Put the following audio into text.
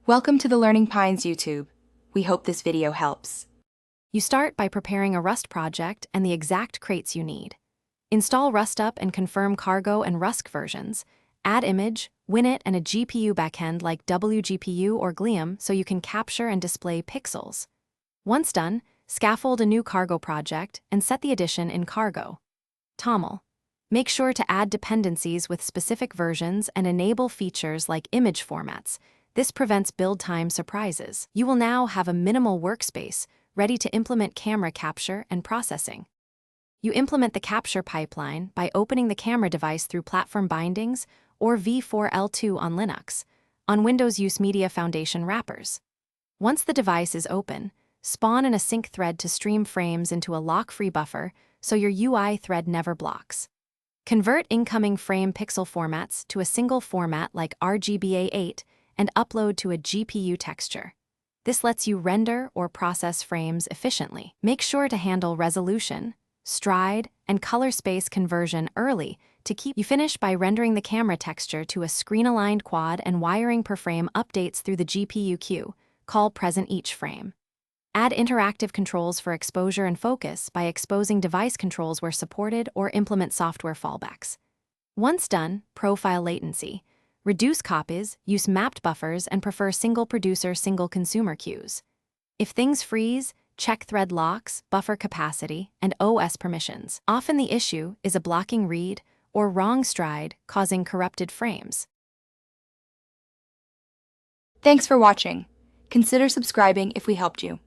Welcome to the Learning Pines YouTube. We hope this video helps. You start by preparing a Rust project and the exact crates you need. Install RustUp and confirm Cargo and Rusk versions. Add image, WinIt, and a GPU backend like WGPU or Glium so you can capture and display pixels. Once done, scaffold a new Cargo project and set the edition in Cargo. TOML. Make sure to add dependencies with specific versions and enable features like image formats. This prevents build time surprises. You will now have a minimal workspace ready to implement camera capture and processing. You implement the capture pipeline by opening the camera device through Platform Bindings or V4L2 on Linux. On Windows, use Media Foundation wrappers. Once the device is open, spawn an async thread to stream frames into a lock-free buffer so your UI thread never blocks. Convert incoming frame pixel formats to a single format like RGBA8 and upload to a GPU texture. This lets you render or process frames efficiently. Make sure to handle resolution, stride, and color space conversion early to keep you finish by rendering the camera texture to a screen-aligned quad and wiring per frame updates through the GPU queue, call present each frame. Add interactive controls for exposure and focus by exposing device controls where supported or implement software fallbacks. Once done, profile latency. Reduce copies, use mapped buffers, and prefer single producer, single consumer queues. If things freeze, check thread locks, buffer capacity, and OS permissions. Often the issue is a blocking read or wrong stride causing corrupted frames. Thanks for watching. Consider subscribing if we helped you.